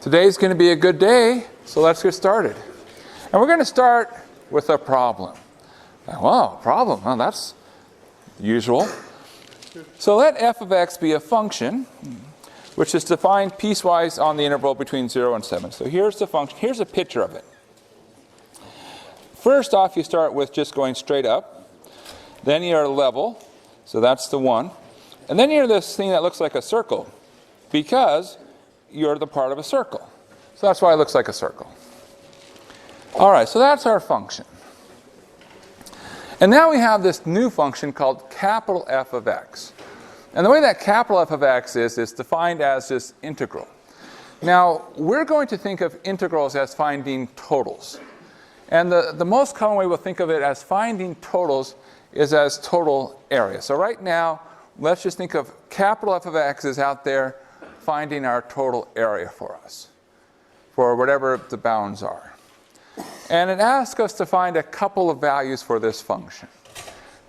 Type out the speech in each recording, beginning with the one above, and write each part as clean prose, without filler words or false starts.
Today's going to be a good day, so let's get started. And we're going to start with a problem. Wow, problem, well, that's usual. So let f of x be a function which is defined piecewise on the interval between 0 and 7. So here's the function. Here's a picture of it. First off, you start with just going straight up. Then you're level, so that's the 1. And then you're this thing that looks like a circle, because you're the part of a circle. So that's why it looks like a circle. All right, so that's our function. And now we have this new function called capital F of x. And the way that capital F of x is defined as this integral. Now, we're going to think of integrals as finding totals. And the most common way we'll think of it as finding totals is as total area. So right now, let's just think of capital F of x is out there finding our total area for us, for whatever the bounds are. And it asks us to find a couple of values for this function.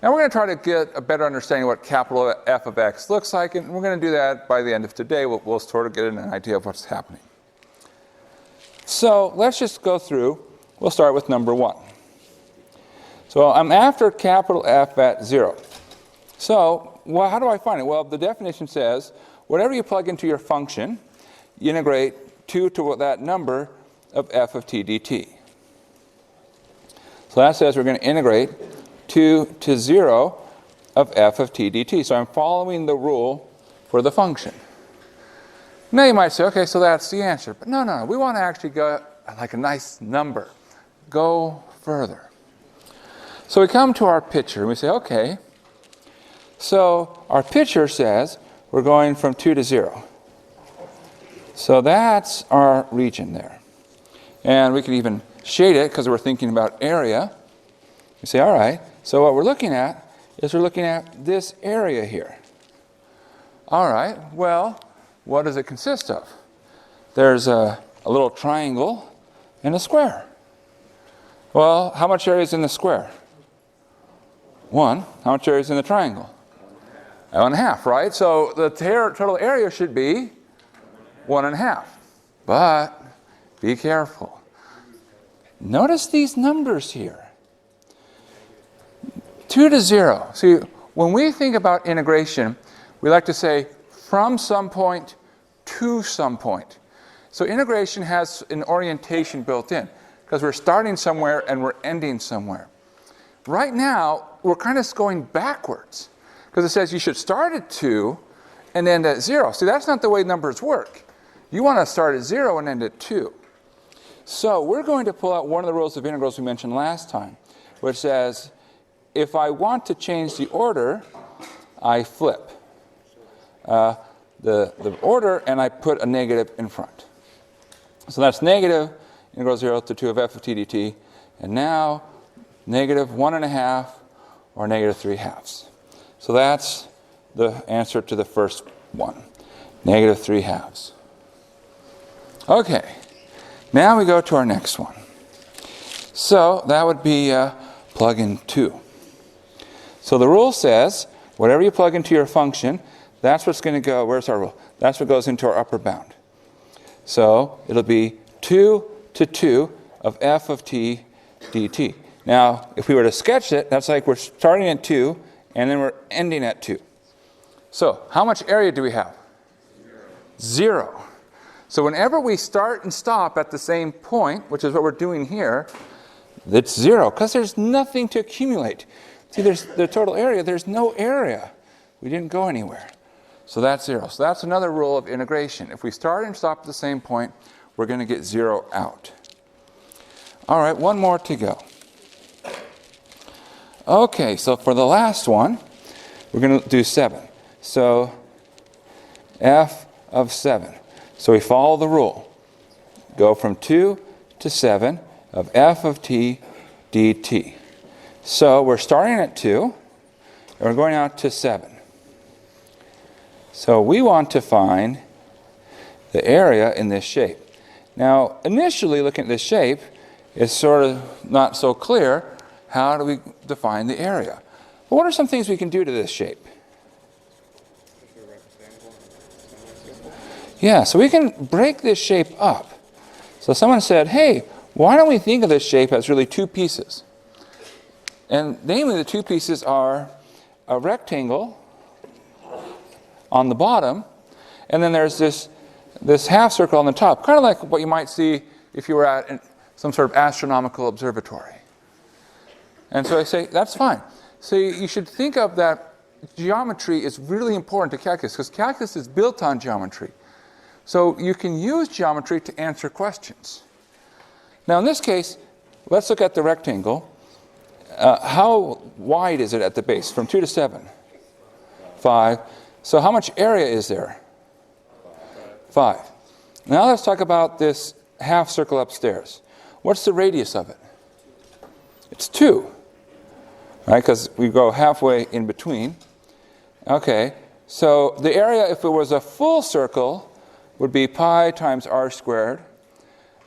Now we're going to try to get a better understanding of what capital F of x looks like, and we're going to do that by the end of today. We'll sort of get an idea of what's happening. So let's just go through. We'll start with number 1. So I'm after capital F at 0. So how do I find it? Well, the definition says, whatever you plug into your function, you integrate 2 to that number of f of t dt. So that says we're going to integrate 2 to 0 of f of t dt. So I'm following the rule for the function. Now you might say, okay, so that's the answer. But no, we want to actually go like a nice number. Go further. So we come to our picture and we say, okay, so our picture says we're going from 2 to 0. So that's our region there. And we can even shade it because we're thinking about area. You say, all right, so what we're looking at is we're looking at this area here. All right, well, what does it consist of? There's a little triangle and a square. Well, how much area is in the square? 1. How much area is in the triangle? 1.5, right? So the total area should be 1.5. But be careful. Notice these numbers here. 2 to 0. See, when we think about integration, we like to say from some point to some point. So integration has an orientation built in, because we're starting somewhere and we're ending somewhere. Right now, we're kind of going backwards, because it says you should start at 2 and end at 0. See, that's not the way numbers work. You want to start at 0 and end at 2. So we're going to pull out one of the rules of integrals we mentioned last time, which says if I want to change the order, I flip the order and I put a negative in front. So that's negative integral 0 to 2 of f of t dt. And now negative 1.5 or negative 3/2. So that's the answer to the first one, negative 3/2. Okay, now we go to our next one. So that would be plug in 2. So the rule says, whatever you plug into your function, that's what's going to go, where's our rule? That's what goes into our upper bound. So it'll be 2 to 2 of f of t dt. Now, if we were to sketch it, that's like we're starting at 2, and then we're ending at 2. So how much area do we have? 0. So whenever we start and stop at the same point, which is what we're doing here, it's 0, because there's nothing to accumulate. See, there's the total area. There's no area. We didn't go anywhere. So that's 0. So that's another rule of integration. If we start and stop at the same point, we're going to get 0 out. All right, one more to go. Okay, so for the last one, we're going to do 7. So f of 7. So we follow the rule. Go from 2 to 7 of f of t dt. So we're starting at 2, and we're going out to 7. So we want to find the area in this shape. Now, initially looking at this shape, it's sort of not so clear. How do we define the area? But what are some things we can do to this shape? Yeah, so we can break this shape up. So someone said, hey, why don't we think of this shape as really two pieces? And namely, the two pieces are a rectangle on the bottom, and then there's this half circle on the top, kind of like what you might see if you were at some sort of astronomical observatory. And so I say, that's fine. So you should think of that geometry is really important to calculus, because calculus is built on geometry. So you can use geometry to answer questions. Now in this case, let's look at the rectangle. How wide is it at the base? From 2 to 7? 5. So how much area is there? 5. Now let's talk about this half circle upstairs. What's the radius of it? It's 2. Right, because we go halfway in between. Okay, so the area, if it was a full circle, would be pi times r squared.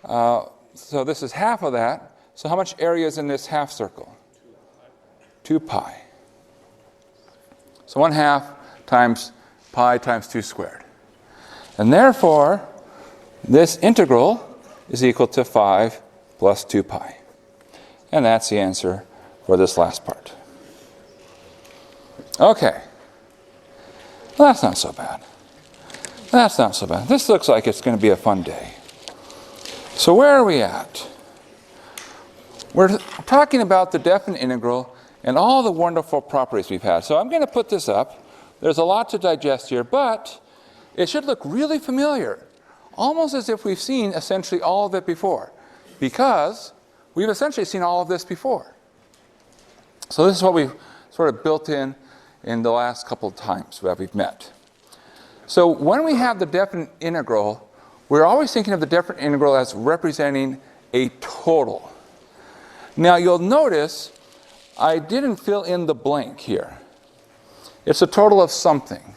So this is half of that. So how much area is in this half circle? 2 pi. So 1/2 times pi times 2 squared. And therefore, this integral is equal to 5 plus 2 pi. And that's the answer for this last part. Okay. Well, that's not so bad. That's not so bad. This looks like it's going to be a fun day. So where are we at? We're talking about the definite integral and all the wonderful properties we've had. So I'm going to put this up. There's a lot to digest here, but it should look really familiar, almost as if we've seen essentially all of it before, because we've essentially seen all of this before. So this is what we've sort of built in the last couple of times that we've met. So when we have the definite integral, we're always thinking of the definite integral as representing a total. Now you'll notice I didn't fill in the blank here. It's a total of something.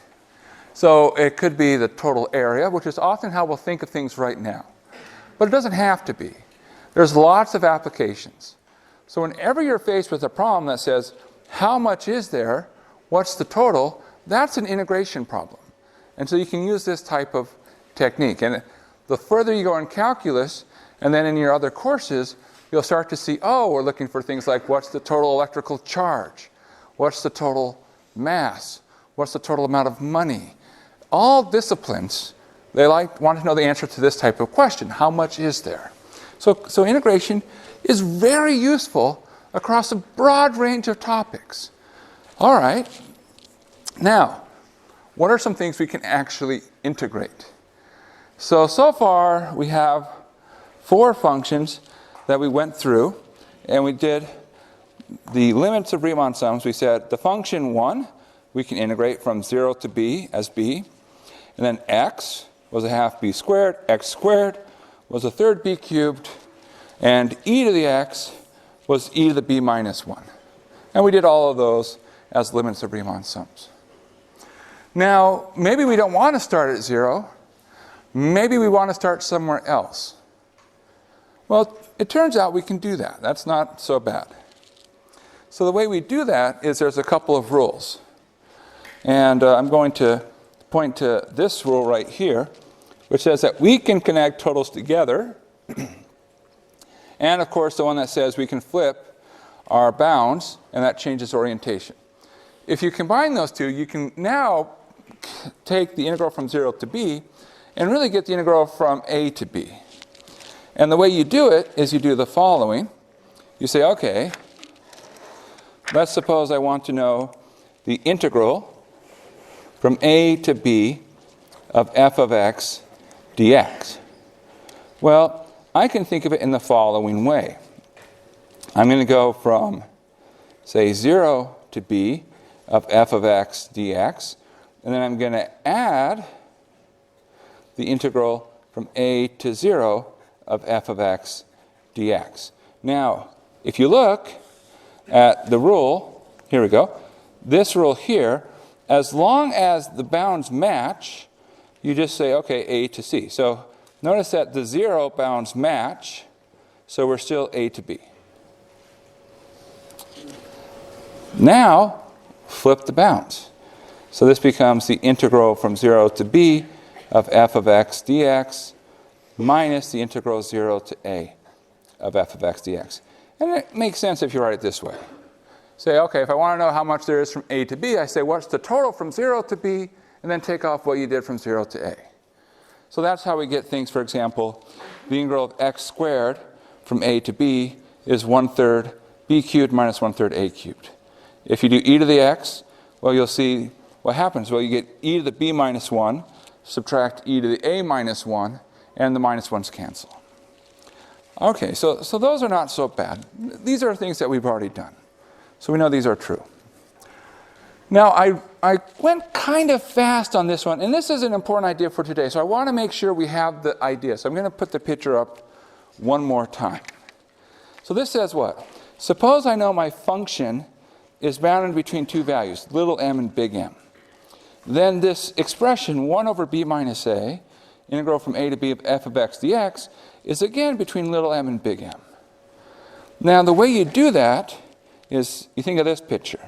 So it could be the total area, which is often how we'll think of things right now. But it doesn't have to be. There's lots of applications. So whenever you're faced with a problem that says, how much is there? What's the total? That's an integration problem. And so you can use this type of technique. And the further you go in calculus, and then in your other courses, you'll start to see, oh, we're looking for things like what's the total electrical charge? What's the total mass? What's the total amount of money? All disciplines, they want to know the answer to this type of question. How much is there? So integration is very useful across a broad range of topics. All right. Now, what are some things we can actually integrate? So far we have 4 functions that we went through, and we did the limits of Riemann sums. We said the function 1 we can integrate from 0 to b as b, and then x was a half b squared, x squared was a third b cubed, and e to the x was e to the b minus 1. And we did all of those as limits of Riemann sums. Now, maybe we don't want to start at 0. Maybe we want to start somewhere else. Well, it turns out we can do that. That's not so bad. So the way we do that is there's a couple of rules. And I'm going to point to this rule right here, which says that we can connect totals together. And of course, the one that says we can flip our bounds, and that changes orientation. If you combine those two, you can now take the integral from 0 to b and really get the integral from a to b. And the way you do it is you do the following. You say, okay, let's suppose I want to know the integral from a to b of f of x dx. Well, I can think of it in the following way. I'm going to go from, say, 0 to b of f of x dx, and then I'm going to add the integral from a to 0 of f of x dx. Now, if you look at the rule, here we go, this rule here, as long as the bounds match, you just say, okay, a to c. So notice that the 0 bounds match, so we're still a to b. Now, flip the bounds. So this becomes the integral from 0 to b of f of x dx minus the integral 0 to a of f of x dx. And it makes sense if you write it this way. Say, okay, if I want to know how much there is from a to b, I say, what's the total from 0 to b? And then take off what you did from 0 to a. So that's how we get things, for example, the integral of x squared from a to b is 1/3 b cubed minus 1/3 a cubed. If you do e to the x, well, you'll see what happens. Well, you get e to the b minus 1, subtract e to the a minus 1, and the minus 1's cancel. Okay, so those are not so bad. These are things that we've already done. So we know these are true. Now, I went kind of fast on this one, and this is an important idea for today. So I want to make sure we have the idea. So I'm going to put the picture up one more time. So this says what? Suppose I know my function is bounded between two values, little m and big M. Then this expression, 1 over b minus a, integral from a to b of f of x dx, is again between little m and big M. Now, the way you do that is you think of this picture.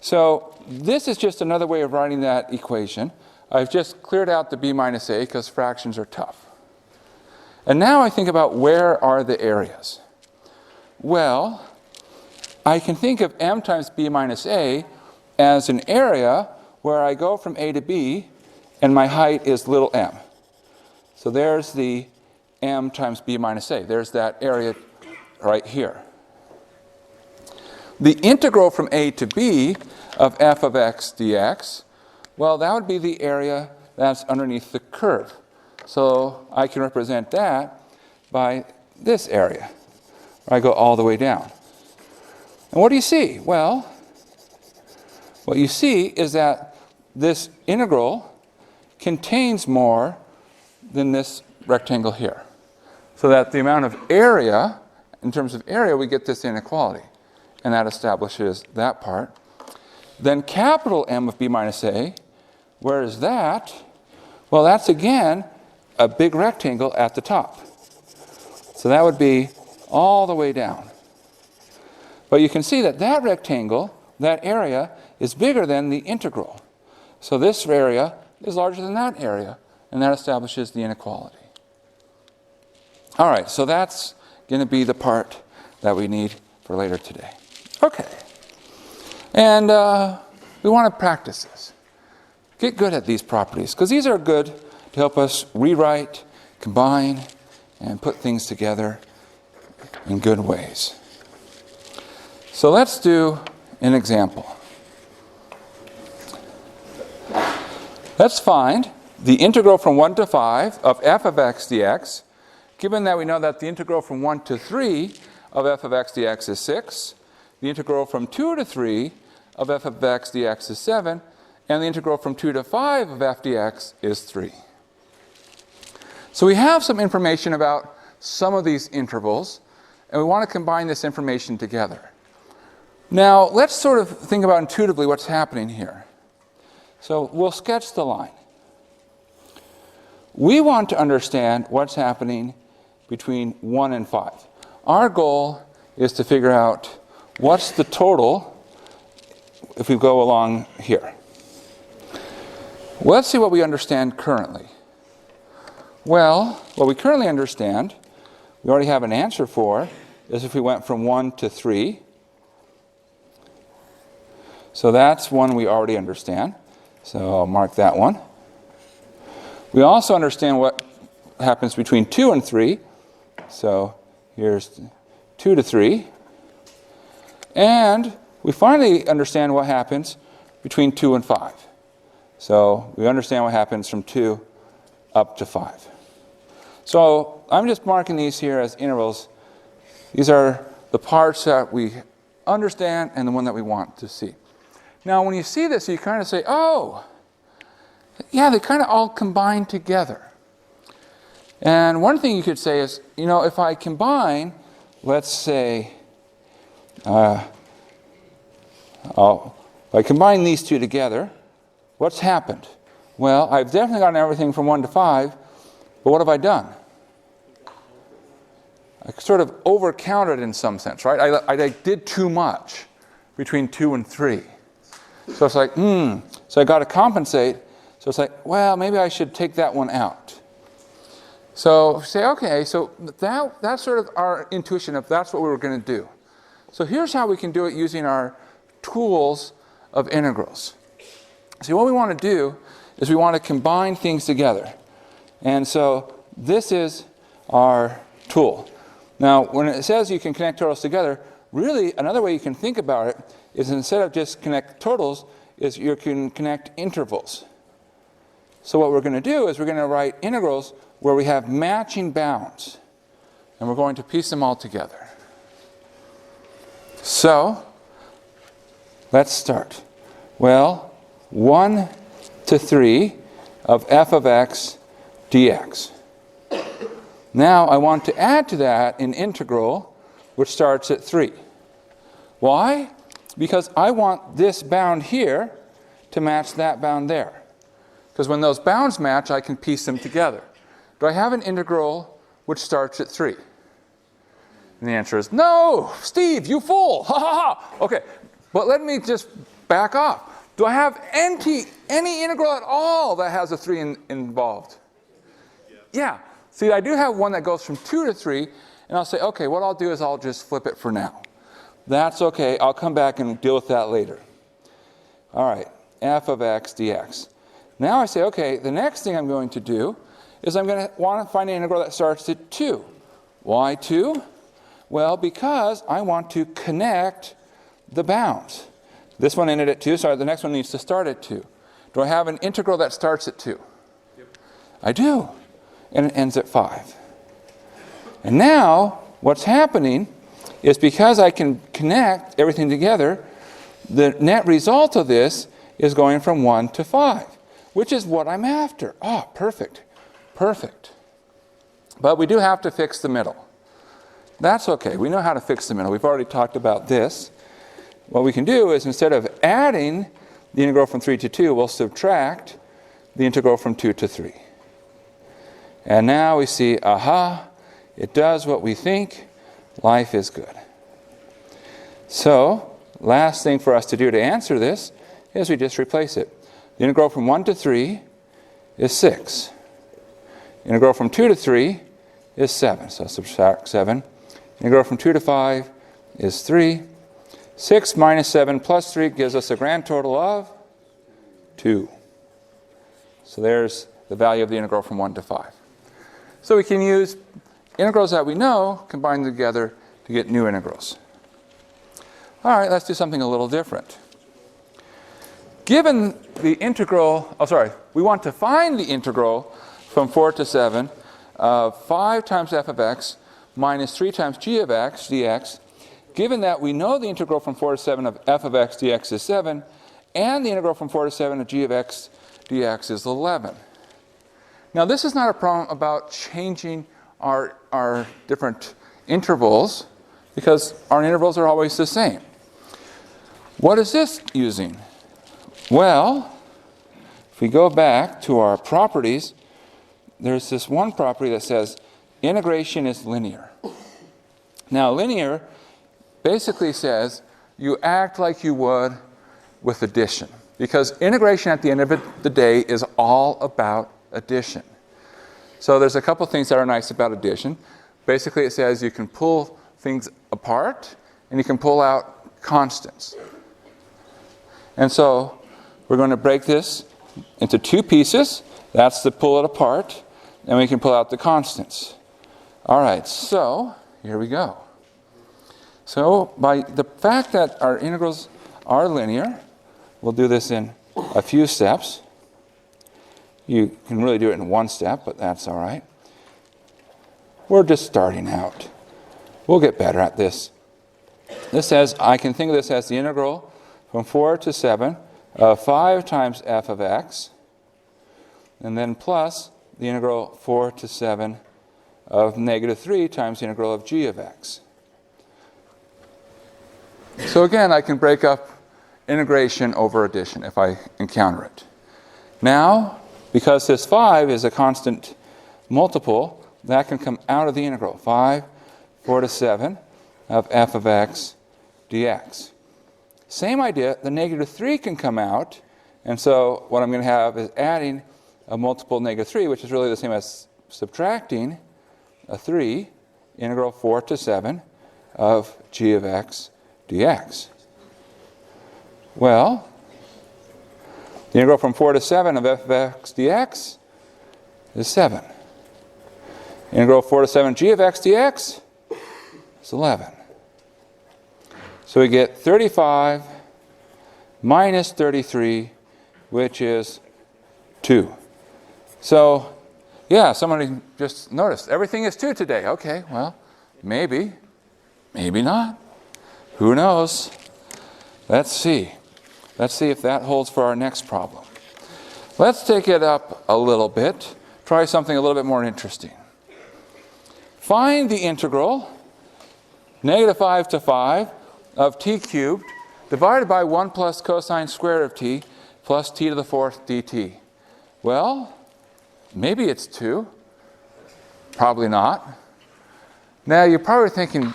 So this is just another way of writing that equation. I've just cleared out the b minus a because fractions are tough. And now I think about where are the areas. Well, I can think of m times b minus a as an area where I go from a to b and my height is little m. So there's the m times b minus a. There's that area right here. The integral from a to b of f of x dx, well, that would be the area that's underneath the curve. So I can represent that by this area, where I go all the way down. And what do you see? Well, what you see is that this integral contains more than this rectangle here. So that the amount of area, in terms of area, we get this inequality. And that establishes that part. Then capital M of b minus a, where is that? Well, that's again a big rectangle at the top. So that would be all the way down. But you can see that that rectangle, that area, is bigger than the integral. So this area is larger than that area, and that establishes the inequality. All right, so that's going to be the part that we need for later today. Okay. And we want to practice this. Get good at these properties, because these are good to help us rewrite, combine, and put things together in good ways. So let's do an example. Let's find the integral from 1 to 5 of f of x dx, given that we know that the integral from 1 to 3 of f of x dx is 6, the integral from 2 to 3 of f of x dx is 7, and the integral from 2 to 5 of f dx is 3. So we have some information about some of these intervals, and we want to combine this information together. Now, let's sort of think about intuitively what's happening here. So we'll sketch the line. We want to understand what's happening between 1 and 5. Our goal is to figure out what's the total if we go along here. Well, let's see what we understand currently. Well, what we currently understand, we already have an answer for, is if we went from 1 to 3. So that's one we already understand. So I'll mark that one. We also understand what happens between 2 and 3. So here's 2 to 3. And we finally understand what happens between 2 and 5. So we understand what happens from 2 up to 5. So I'm just marking these here as intervals. These are the parts that we understand and the one that we want to see. Now, when you see this, you kind of say, oh, yeah, they kind of all combine together. And one thing you could say is, you know, if I combine, let's say, if I combine these two together, what's happened? Well, I've definitely gotten everything from 1 to 5, but what have I done? I sort of overcounted in some sense, right? I did too much between 2 and 3. So it's like, so I got to compensate. So it's like, well, maybe I should take that one out. So say, okay, so that's sort of our intuition of that's what we were going to do. So here's how we can do it using our tools of integrals. See, what we want to do is we want to combine things together. And so this is our tool. Now, when it says you can connect totals together, really another way you can think about it is instead of just connect totals, is you can connect intervals. So what we're going to do is we're going to write integrals where we have matching bounds. And we're going to piece them all together. So, let's start. Well, 1 to 3 of f of x dx. Now I want to add to that an integral which starts at 3. Why? Because I want this bound here to match that bound there. Because when those bounds match, I can piece them together. Do I have an integral which starts at 3? And the answer is, no, Steve, you fool. Ha ha ha. Okay, but let me just back off. Do I have any integral at all that has a 3 involved? Yeah. See, I do have one that goes from 2 to 3, and I'll say, okay, what I'll do is I'll just flip it for now. That's okay. I'll come back and deal with that later. All right, f of x dx. Now I say, okay, the next thing I'm going to do is I'm going to want to find an integral that starts at 2. Why 2? Well, because I want to connect the bounds. This one ended at 2, so the next one needs to start at 2. Do I have an integral that starts at 2? Yep. I do. And it ends at 5. And now, what's happening is because I can connect everything together, the net result of this is going from 1 to 5, which is what I'm after. Oh, perfect. Perfect. But we do have to fix the middle. That's okay. We know how to fix the middle. We've already talked about this. What we can do is instead of adding the integral from 3 to 2, we'll subtract the integral from 2 to 3. And now we see, aha, it does what we think. Life is good. So, last thing for us to do to answer this is we just replace it. The integral from 1 to 3 is 6. Integral from 2 to 3 is 7. So subtract 7. Integral from 2 to 5 is 3. 6 minus 7 plus 3 gives us a grand total of 2. So there's the value of the integral from 1 to 5. So we can use integrals that we know, combine them together to get new integrals. All right, let's do something a little different. Given the integral, we want to find the integral from 4 to 7 of 5 times f of x minus 3 times g of x dx, given that we know the integral from 4 to 7 of f of x dx is 7, and the integral from 4 to 7 of g of x dx is 11. Now, this is not a problem about changing our different intervals, because our intervals are always the same. What is this using? Well, if we go back to our properties, there's this one property that says integration is linear. Now, linear basically says you act like you would with addition, because integration at the end of the day is all about addition. So there's a couple things that are nice about addition. Basically, it says you can pull things apart and you can pull out constants. And so we're going to break this into 2 pieces. That's to pull it apart, and we can pull out the constants. All right, so here we go. So by the fact that our integrals are linear, we'll do this in a few steps. You can really do it in one step, but that's all right. We're just starting out. We'll get better at this. This says, I can think of this as the integral from 4 to 7 of 5 times f of x, and then plus the integral 4 to 7 of negative 3 times the integral of g of x. So again, I can break up integration over addition if I encounter it. Now, because this 5 is a constant multiple, that can come out of the integral. 5, 4 to 7 of f of x dx. Same idea, the negative 3 can come out, And so what I'm going to have is adding a multiple negative 3, which is really the same as subtracting a 3, integral 4 to 7 of g of x dx. Well, the integral from 4 to 7 of f of x dx is 7. Integral 4 to 7 g of x dx is 11. So we get 35 minus 33, which is 2. So, yeah, somebody just noticed, everything is 2 today. Okay, well, maybe, maybe not. Who knows? Let's see. Let's see if that holds for our next problem. Let's take it up a little bit. Try something a little bit more interesting. Find the integral, negative 5 to 5, of t cubed divided by 1 plus cosine squared of t plus t to the 4th dt. Well, maybe it's 2. Probably not. Now, you're probably thinking,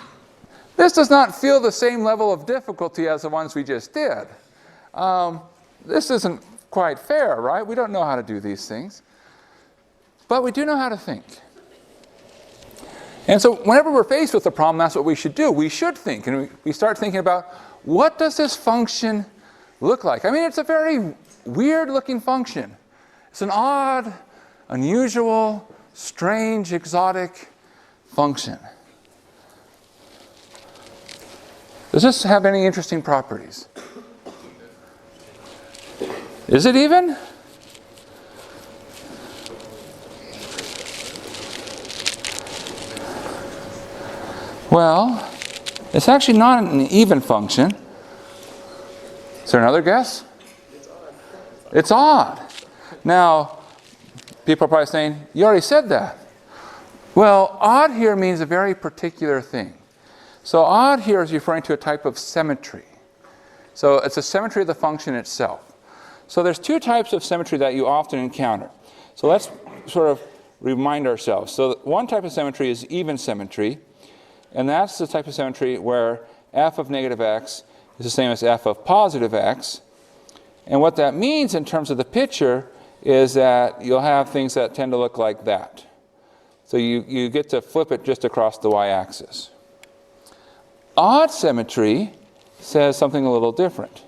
this does not feel the same level of difficulty as the ones we just did. This isn't quite fair, right? We don't know how to do these things. But we do know how to think. And so whenever we're faced with a problem, that's what we should do. We should think, and we start thinking about, what does this function look like? I mean, it's a very weird-looking function. It's an odd, unusual, strange, exotic function. Does this have any interesting properties? Is it even? Well, it's actually not an even function. Is there another guess? It's odd. It's odd. Now, people are probably saying, you already said that. Well, odd here means a very particular thing. So odd here is referring to a type of symmetry. So it's a symmetry of the function itself. So there's two types of symmetry that you often encounter. So let's sort of remind ourselves. So one type of symmetry is even symmetry. And that's the type of symmetry where f of negative x is the same as f of positive x. And what that means in terms of the picture is that you'll have things that tend to look like that. So you get to flip it just across the y-axis. Odd symmetry says something a little different.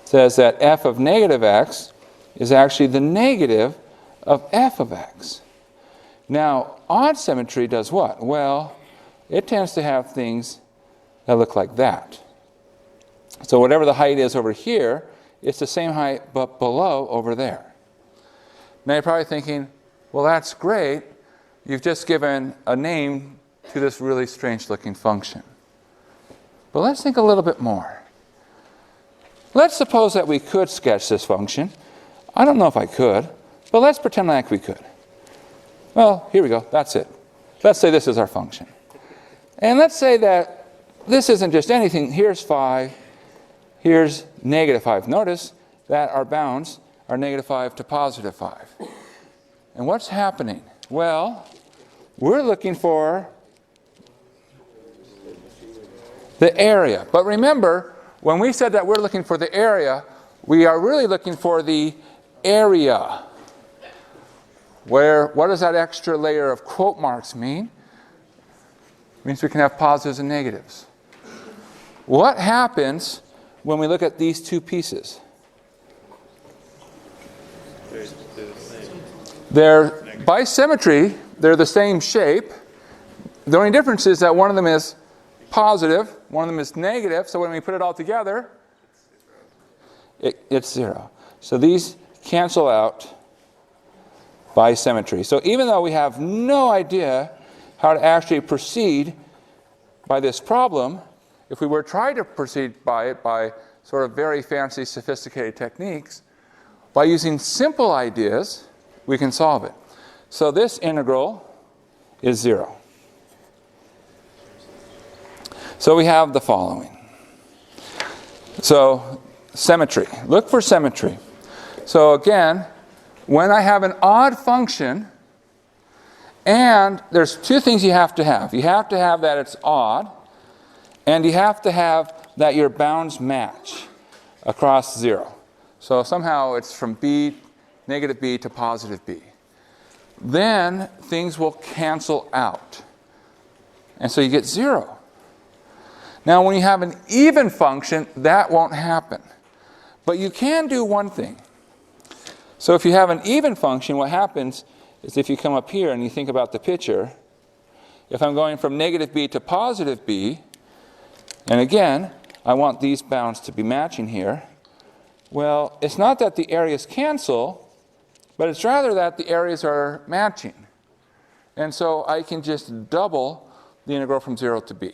It says that f of negative x is actually the negative of f of x. Now, odd symmetry does what? Well, it tends to have things that look like that. So whatever the height is over here, it's the same height but below over there. Now you're probably thinking, well, that's great. You've just given a name to this really strange looking function. But let's think a little bit more. Let's suppose that we could sketch this function. I don't know if I could, but let's pretend like we could. Well, here we go. That's it. Let's say this is our function. And let's say that this isn't just anything. Here's 5. Here's negative 5. Notice that our bounds are negative 5 to positive 5. And what's happening? Well, we're looking for the area. But remember, when we said that we're looking for the area, we are really looking for the area. What does that extra layer of quote marks mean? It means we can have positives and negatives. What happens when we look at these two pieces? They're by symmetry, they're the same shape. The only difference is that one of them is positive, one of them is negative, so when we put it all together, it's 0. So these cancel out by symmetry. So even though we have no idea how to actually proceed by this problem, if we were trying to proceed by it by sort of very fancy, sophisticated techniques, by using simple ideas, we can solve it. So this integral is 0. So we have the following. So symmetry. Look for symmetry. So again, when I have an odd function, and there's two things you have to have. You have to have that it's odd, and you have to have that your bounds match across 0. So somehow it's from b, negative b to positive b. Then things will cancel out. And so you get 0. Now when you have an even function, that won't happen. But you can do one thing. So if you have an even function, what happens is if you come up here and you think about the picture, if I'm going from negative b to positive b, and again, I want these bounds to be matching here, well, it's not that the areas cancel, but it's rather that the areas are matching. And so I can just double the integral from 0 to b.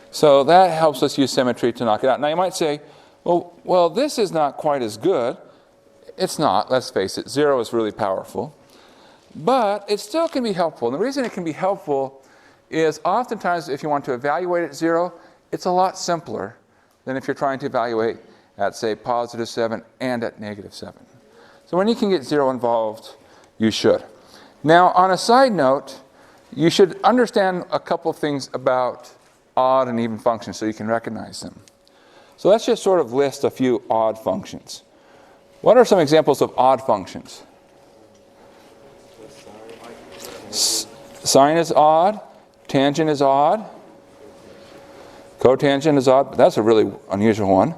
So that helps us use symmetry to knock it out. Now you might say, well, this is not quite as good. It's not, let's face it. 0 is really powerful. But it still can be helpful. And the reason it can be helpful is oftentimes if you want to evaluate at 0, it's a lot simpler than if you're trying to evaluate at, say, positive 7 and at negative 7. So when you can get 0 involved, you should. Now, on a side note, you should understand a couple of things about odd and even functions so you can recognize them. So let's just sort of list a few odd functions. What are some examples of odd functions? Sine is odd. Tangent is odd. Cotangent is odd. But that's a really unusual one.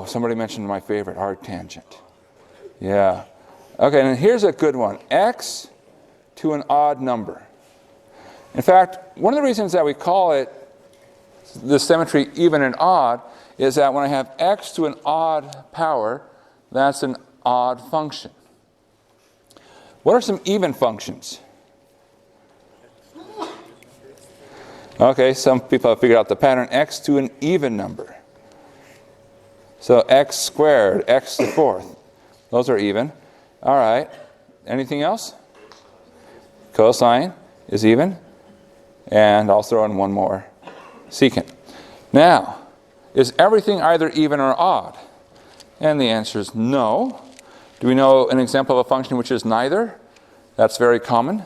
Somebody mentioned my favorite, arctangent. Yeah. Okay, and here's a good one. X to an odd number. In fact, one of the reasons that we call it the symmetry even and odd is that when I have x to an odd power, that's an odd function. What are some even functions? Okay, some people have figured out the pattern, x to an even number. So x squared, x to the fourth. Those are even. All right. Anything else? Cosine is even. And I'll throw in one more. Secant. Now, is everything either even or odd? And the answer is no. Do we know an example of a function which is neither? That's very common.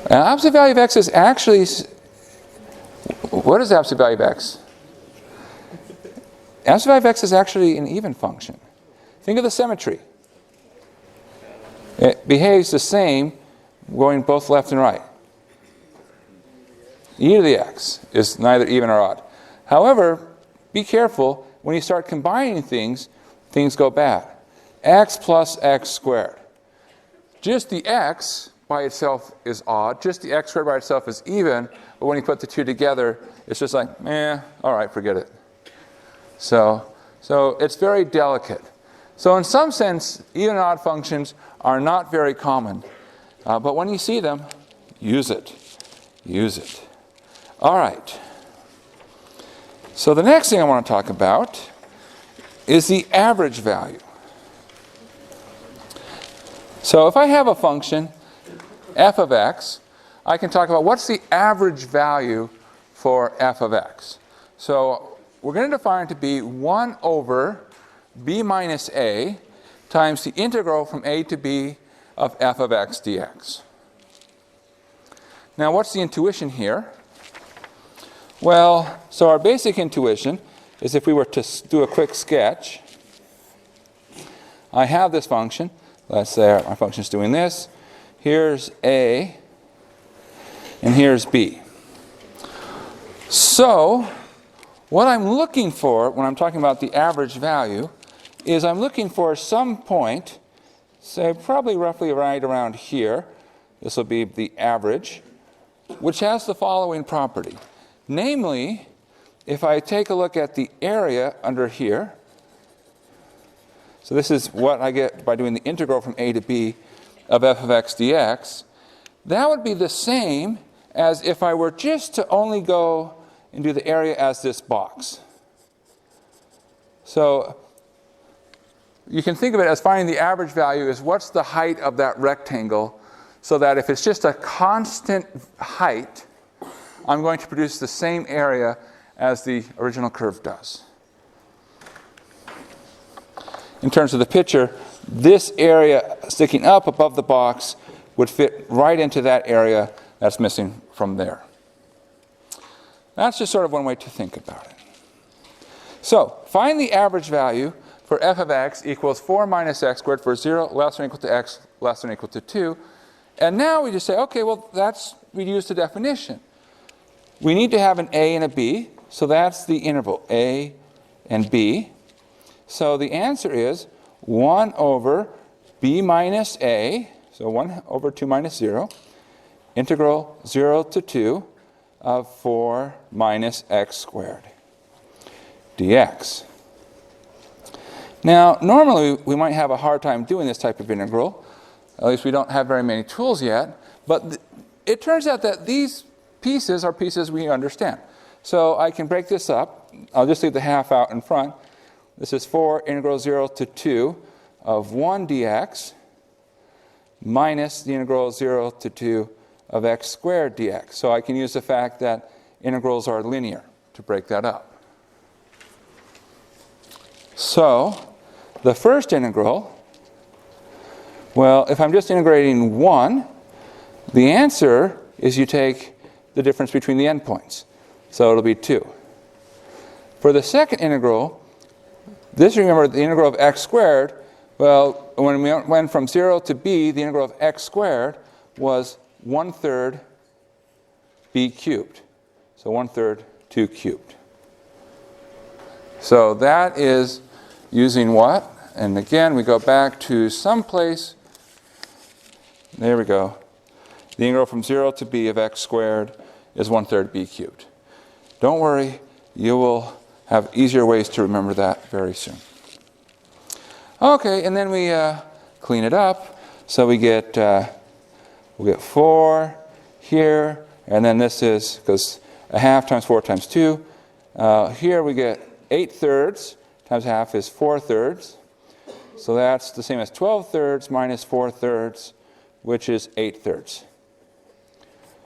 Absolute value of x is actually... What is the absolute value of x? Absolute value of x is actually an even function. Think of the symmetry. It behaves the same going both left and right. E to the x is neither even or odd. However, be careful. When you start combining things, things go bad. X plus x squared. Just the x by itself is odd. Just the x squared by itself is even. But when you put the two together, it's just like, all right, forget it. So it's very delicate. So in some sense, even and odd functions are not very common. But when you see them, use it. Use it. All right. So the next thing I want to talk about is the average value. So if I have a function, f of x, I can talk about what's the average value for f of x. So we're going to define it to be 1 over b minus a times the integral from a to b of f of x dx. Now what's the intuition here? Well, so our basic intuition is if we were to do a quick sketch, I have this function. Let's say our function is doing this. Here's a, and here's b. So what I'm looking for when I'm talking about the average value is I'm looking for some point, say probably roughly right around here. This will be the average, which has the following property. Namely, if I take a look at the area under here, so this is what I get by doing the integral from a to b of f of x dx, that would be the same as if I were just to only go and do the area as this box. So you can think of it as finding the average value is what's the height of that rectangle, so that if it's just a constant height, I'm going to produce the same area as the original curve does. In terms of the picture, this area sticking up above the box would fit right into that area that's missing from there. That's just sort of one way to think about it. So find the average value for f of x equals 4 minus x squared for 0 less than or equal to x less than or equal to 2. And now we just say, okay, well, we use the definition. We need to have an a and a b, so that's the interval, a and b. So the answer is 1 over b minus a, so 1 over 2 minus 0, integral 0 to 2 of 4 minus x squared dx. Now, normally we might have a hard time doing this type of integral. At least we don't have very many tools yet. But it turns out that these pieces are pieces we understand. So I can break this up. I'll just leave the half out in front. This is 4 integral 0 to 2 of 1 dx minus the integral 0 to 2 of x squared dx. So I can use the fact that integrals are linear to break that up. So the first integral, well, if I'm just integrating 1, the answer is you take the difference between the endpoints. So it'll be 2. For the second integral, this, remember, the integral of x squared, well, when we went from 0 to b, the integral of x squared was 1/3 b cubed. So 1/3 2 cubed. So that is using what? And again, we go back to someplace. There we go. The integral from 0 to b of x squared is 1/3 b cubed. Don't worry, you will have easier ways to remember that very soon. Okay, and then we clean it up. So we get, we'll get 4 here, and then this is, because a half times 4 times 2. Here we get 8/3 times half is 4/3. So that's the same as 12/3 minus 4/3, which is 8/3.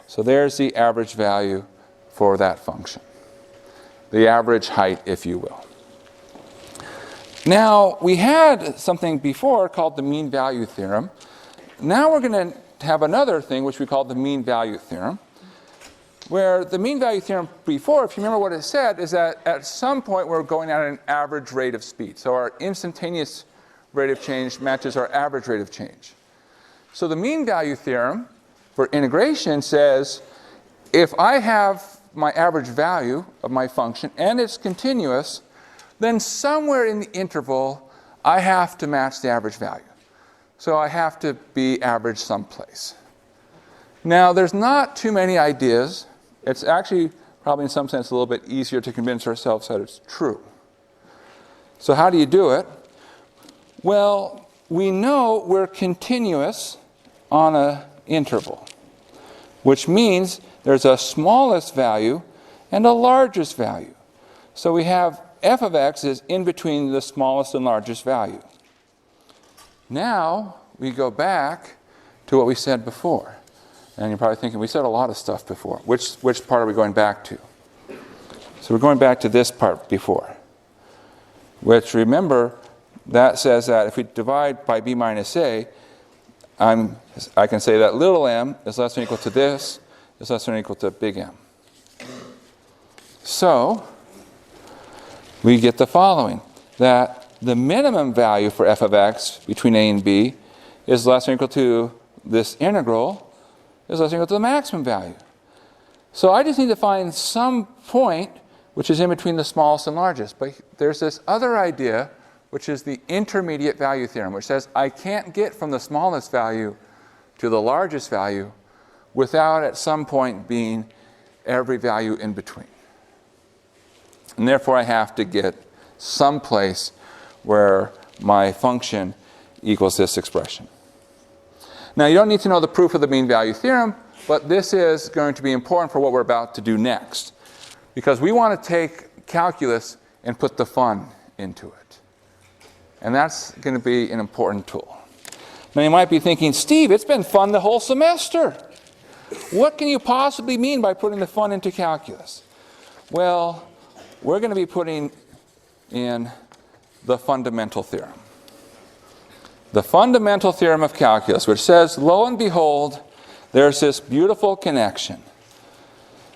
So there's the average value for that function. The average height, if you will. Now, we had something before called the mean value theorem. Now we're going to have another thing which we call the mean value theorem, where the mean value theorem before, if you remember what it said, is that at some point we're going at an average rate of speed. So our instantaneous rate of change matches our average rate of change. So the mean value theorem for integration says if I have my average value of my function and it's continuous, then somewhere in the interval I have to match the average value. So I have to be average someplace. Now there's not too many ideas. It's actually probably in some sense a little bit easier to convince ourselves that it's true. So how do you do it? Well, we know we're continuous on an interval, which means there's a smallest value and a largest value. So we have f of x is in between the smallest and largest value. Now we go back to what we said before. And you're probably thinking, we said a lot of stuff before. Which part are we going back to? So we're going back to this part before, which, remember, that says that if we divide by b minus a, I can say that little m is less than or equal to this, is less than or equal to big M. So we get the following, that the minimum value for f of x between a and b is less than or equal to this integral, is less than or equal to the maximum value. So I just need to find some point which is in between the smallest and largest. But there's this other idea, which is the intermediate value theorem, which says I can't get from the smallest value to the largest value without at some point being every value in between. And therefore I have to get some place where my function equals this expression. Now, you don't need to know the proof of the mean value theorem, but this is going to be important for what we're about to do next, because we want to take calculus and put the fun into it. And that's going to be an important tool. Now, you might be thinking, Steve, it's been fun the whole semester. What can you possibly mean by putting the fun into calculus? Well, we're going to be putting in the fundamental theorem. The fundamental theorem of calculus, which says, lo and behold, there's this beautiful connection.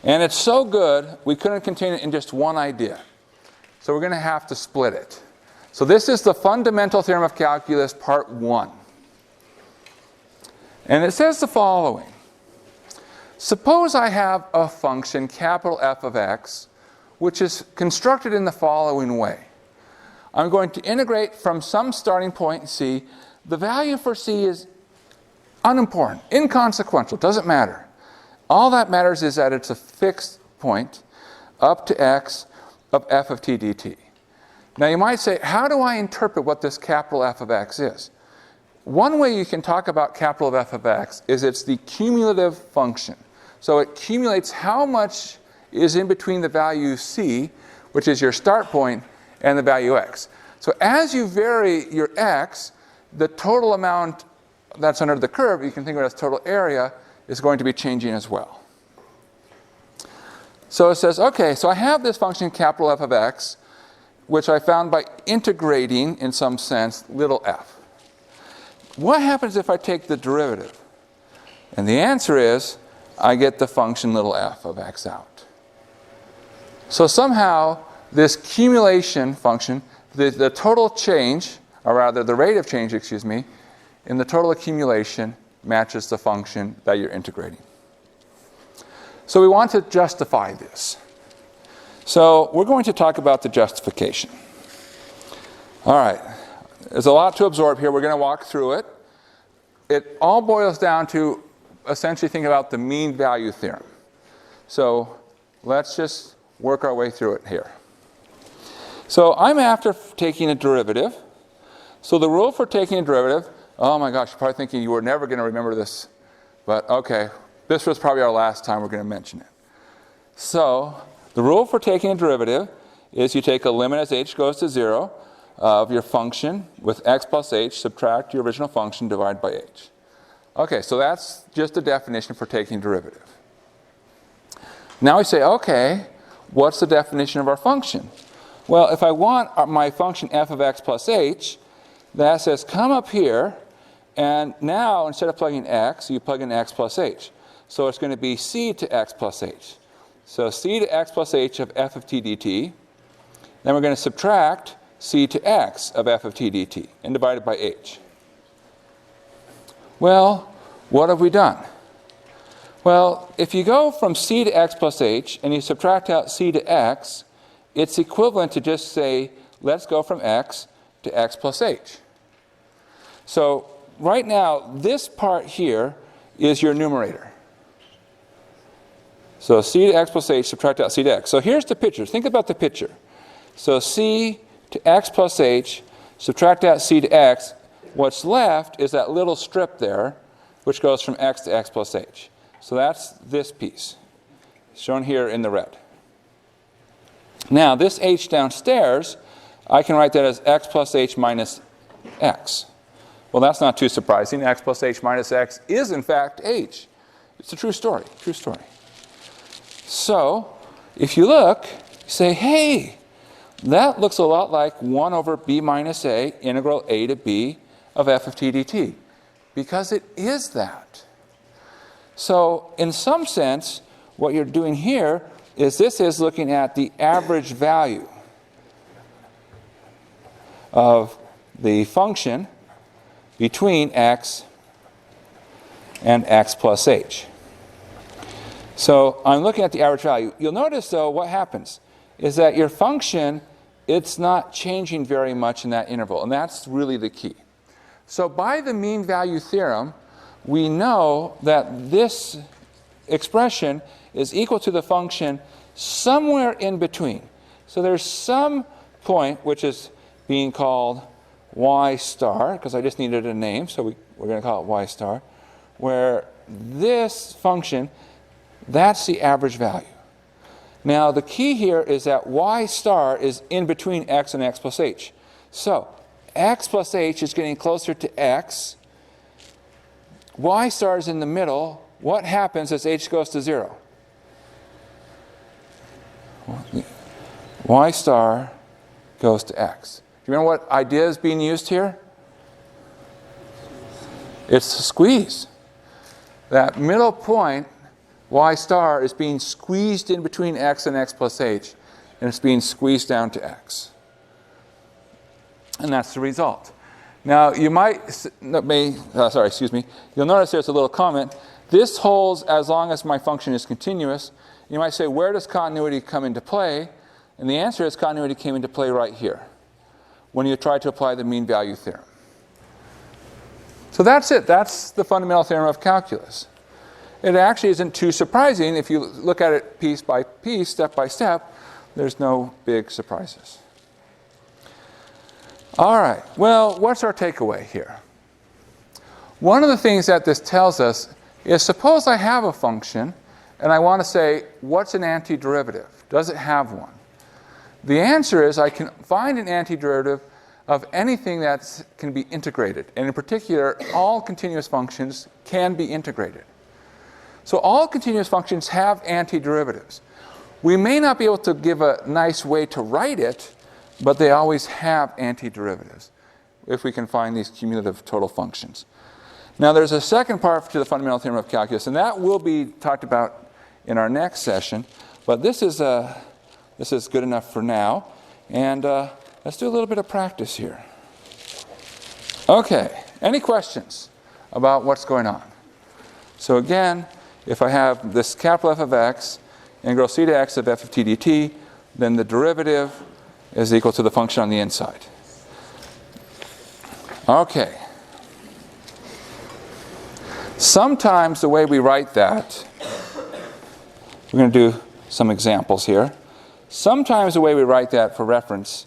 And it's so good, we couldn't contain it in just one idea. So we're going to have to split it. So this is the fundamental theorem of calculus, part 1. And it says the following. Suppose I have a function, capital F of x, which is constructed in the following way. I'm going to integrate from some starting point c. The value for c is unimportant, inconsequential, doesn't matter. All that matters is that it's a fixed point up to x of f of t dt. Now you might say, how do I interpret what this capital F of x is? One way you can talk about capital F of x is it's the cumulative function. So it cumulates how much is in between the value c, which is your start point, and the value x. So as you vary your x, the total amount that's under the curve, you can think of it as total area, is going to be changing as well. So it says, okay, so I have this function capital F of x, which I found by integrating, in some sense, little f. What happens if I take the derivative? And the answer is, I get the function little f of x out. So somehow, this cumulation function, the total change, or rather the rate of change, excuse me, in the total accumulation matches the function that you're integrating. So we want to justify this. So we're going to talk about the justification. All right. There's a lot to absorb here. We're going to walk through it. It all boils down to essentially think about the mean value theorem. So let's just work our way through it here. So I'm after taking a derivative. So the rule for taking a derivative, oh my gosh, you're probably thinking you were never going to remember this. But okay, this was probably our last time we're going to mention it. So the rule for taking a derivative is you take a limit as h goes to 0 of your function with x plus h, subtract your original function, divide by h. Okay, so that's just a definition for taking a derivative. Now we say, okay, what's the definition of our function? Well, if I want my function f of x plus h, that says come up here, and now instead of plugging x, you plug in x plus h. So it's going to be c to x plus h. So c to x plus h of f of t dt. Then we're going to subtract c to x of f of t dt and divide it by h. Well, what have we done? Well, if you go from c to x plus h and you subtract out c to x, it's equivalent to just say, let's go from x to x plus h. So right now, this part here is your numerator. So c to x plus h, subtract out c to x. So here's the picture. Think about the picture. So c to x plus h, subtract out c to x. What's left is that little strip there, which goes from x to x plus h. So that's this piece, shown here in the red. Now, this h downstairs, I can write that as x plus h minus x. Well, that's not too surprising. X plus h minus x is, in fact, h. It's a true story, true story. So, if you look, you say, hey, that looks a lot like 1 over b minus a, integral a to b of f of t dt. Because it is that. So, in some sense, what you're doing here is this is looking at the average value of the function between x and x plus h. So I'm looking at the average value. You'll notice, though, what happens is that your function, it's not changing very much in that interval, and that's really the key. So by the mean value theorem, we know that this expression is equal to the function somewhere in between. So there's some point which is being called y star, because I just needed a name, so we're going to call it y star, where this function, that's the average value. Now the key here is that y star is in between x and x plus h. So x plus h is getting closer to x. Y star is in the middle. What happens as h goes to 0? Y star goes to x. Do you remember what idea is being used here? It's the squeeze. That middle point y star is being squeezed in between x and x plus h, and it's being squeezed down to x. And that's the result. Now, you might, you'll notice there's a little comment. This holds as long as my function is continuous. You might say, where does continuity come into play? And the answer is continuity came into play right here, when you try to apply the mean value theorem. So that's it. That's the fundamental theorem of calculus. It actually isn't too surprising. If you look at it piece by piece, step by step, there's no big surprises. All right, well, what's our takeaway here? One of the things that this tells us is, suppose I have a function and I want to say, what's an antiderivative? Does it have one? The answer is I can find an antiderivative of anything that can be integrated. And in particular, all continuous functions can be integrated. So all continuous functions have antiderivatives. We may not be able to give a nice way to write it, but they always have antiderivatives if we can find these cumulative total functions. Now, there's a second part to the fundamental theorem of calculus, and that will be talked about in our next session. But this is good enough for now. And let's do a little bit of practice here. Okay, any questions about what's going on? So again, if I have this capital F of x, integral c to x of f of t dt, then the derivative is equal to the function on the inside. Okay. Sometimes the way we write that, we're going to do some examples here. Sometimes the way we write that for reference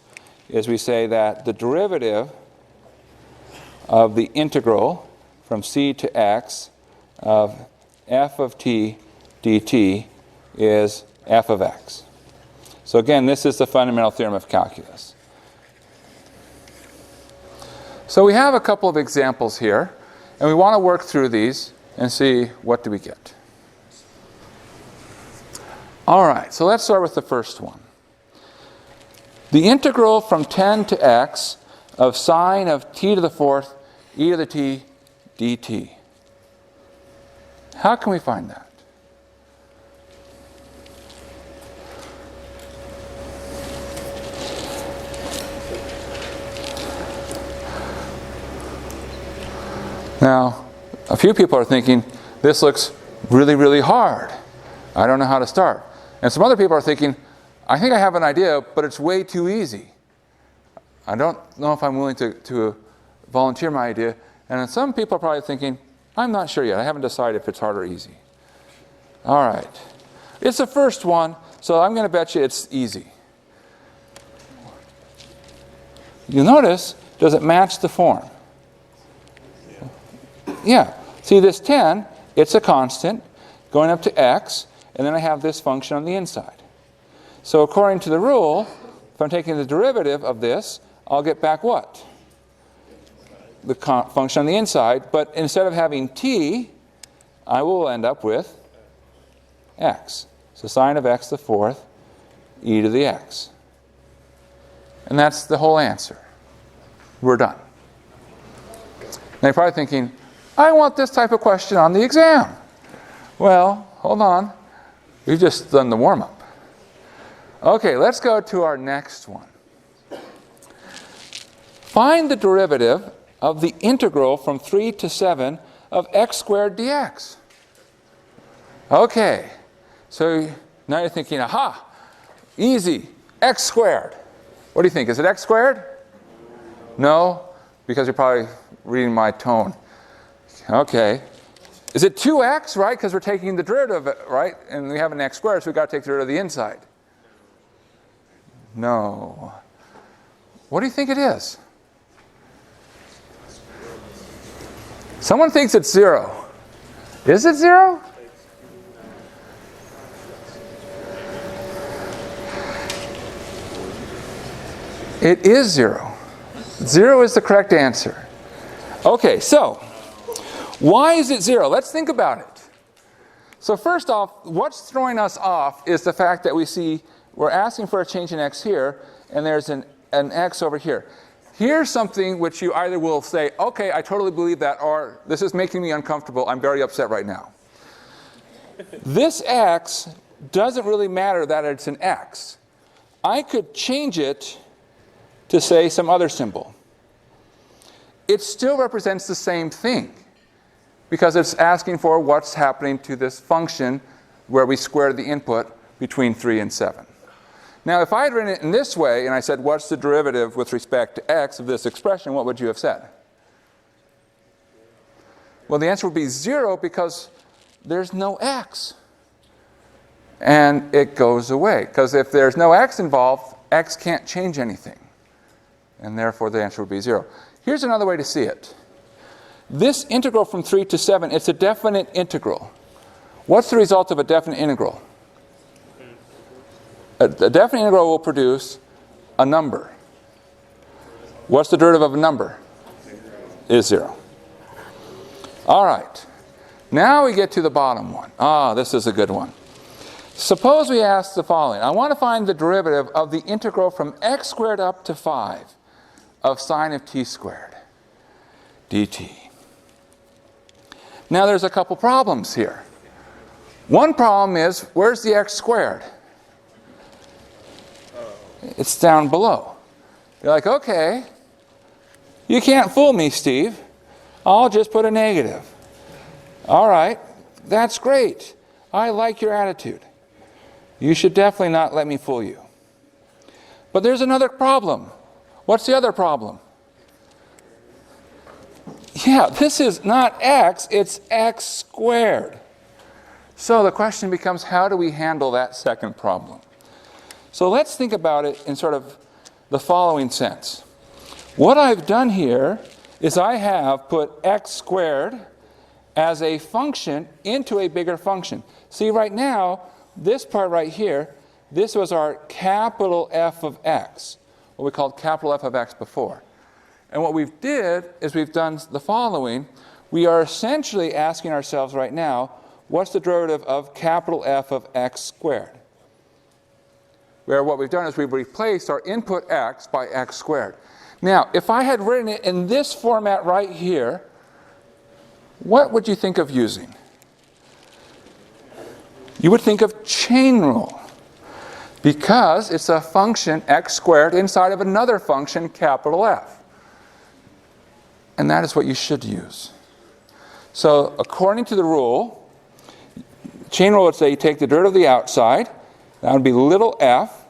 is we say that the derivative of the integral from c to x of f of t dt is f of x. So again, this is the fundamental theorem of calculus. So we have a couple of examples here, and we want to work through these and see what do we get. All right, so let's start with the first one. The integral from 10 to x of sine of t to the fourth e to the t dt. How can we find that? Now, a few people are thinking, this looks really, really hard. I don't know how to start. And some other people are thinking, I think I have an idea, but it's way too easy. I don't know if I'm willing to volunteer my idea. And then some people are probably thinking, I'm not sure yet. I haven't decided if it's hard or easy. All right. It's the first one, so I'm going to bet you it's easy. You'll notice, does it match the form? Yeah. See this 10, it's a constant going up to x, and then I have this function on the inside. So according to the rule, if I'm taking the derivative of this, I'll get back what? The function on the inside, but instead of having t, I will end up with x. So sine of x to the fourth e to the x. And that's the whole answer. We're done. Now you're probably thinking, I want this type of question on the exam. Well, hold on. We've just done the warm-up. Okay, let's go to our next one. Find the derivative of the integral from 3 to 7 of x squared dx. Okay, so now you're thinking, aha, easy, x squared. What do you think? Is it x squared? No, because you're probably reading my tone. Okay. Is it 2x, right? Because we're taking the derivative, right? And we have an x squared, so we've got to take the derivative of the inside. No. What do you think it is? Someone thinks it's 0. Is it 0? It is 0. 0 is the correct answer. Okay, so why is it 0? Let's think about it. So first off, what's throwing us off is the fact that we see we're asking for a change in x here, and there's an x over here. Here's something which you either will say, okay, I totally believe that, or this is making me uncomfortable, I'm very upset right now. this x doesn't really matter that it's an x. I could change it to say some other symbol. It still represents the same thing because it's asking for what's happening to this function where we square the input between 3 and 7. Now, if I had written it in this way and I said, what's the derivative with respect to x of this expression, what would you have said? Well, the answer would be 0 because there's no x. And it goes away. Because if there's no x involved, x can't change anything. And therefore, the answer would be 0. Here's another way to see it. This integral from 3 to 7, it's a definite integral. What's the result of a definite integral? A definite integral will produce a number. What's the derivative of a number? Is 0. All right. Now we get to the bottom one. This is a good one. Suppose we ask the following. I want to find the derivative of the integral from x squared up to 5 of sine of t squared dt. Now there's a couple problems here. One problem is, where's the x squared? It's down below. You're like, okay, you can't fool me, Steve. I'll just put a negative. All right, that's great. I like your attitude. You should definitely not let me fool you. But there's another problem. What's the other problem? Yeah, this is not x, it's x squared. So the question becomes, how do we handle that second problem? So let's think about it in sort of the following sense. What I've done here is I have put x squared as a function into a bigger function. See, right now, this part right here, this was our capital F of x, what we called capital F of x before. And what we've did is we've done the following. We are essentially asking ourselves right now, what's the derivative of capital F of x squared? Where what we've done is we've replaced our input x by x squared. Now, if I had written it in this format right here, what would you think of using? You would think of chain rule, because it's a function x squared inside of another function, capital F. And that is what you should use. So according to the rule, chain rule would say you take the derivative of the outside, that would be little f,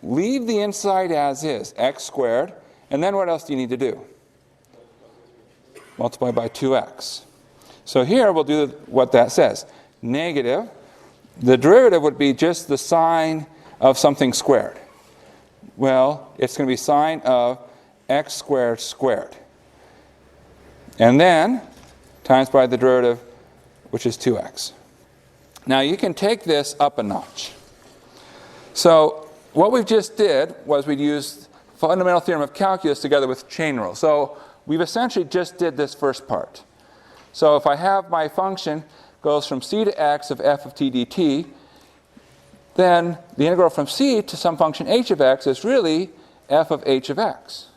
leave the inside as is, x squared, and then what else do you need to do? Multiply by 2x. So here we'll do what that says. Negative, the derivative would be just the sine of something squared. Well, it's going to be sine of x squared squared. And then times by the derivative, which is 2x. Now you can take this up a notch. So what we just did was we used fundamental theorem of calculus together with chain rule. So we've essentially just did this first part. So if I have my function goes from c to x of f of t dt, then the integral from c to some function h of x is really f of h of x.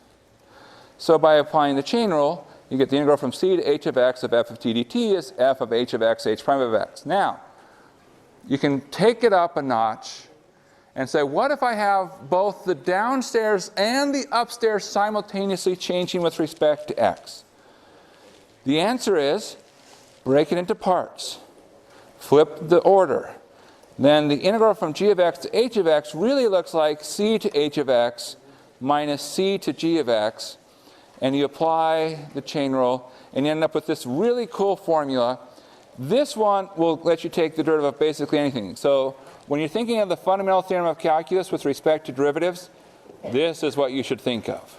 So by applying the chain rule, you get the integral from c to h of x of f of t dt is f of h of x, h prime of x. Now, you can take it up a notch and say, what if I have both the downstairs and the upstairs simultaneously changing with respect to x? The answer is, break it into parts. Flip the order. Then the integral from g of x to h of x really looks like c to h of x minus c to g of x. And you apply the chain rule, and you end up with this really cool formula. This one will let you take the derivative of basically anything. So when you're thinking of the fundamental theorem of calculus with respect to derivatives, this is what you should think of.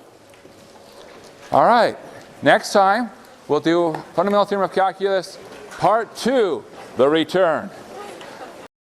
All right, next time we'll do fundamental theorem of calculus part 2, the return.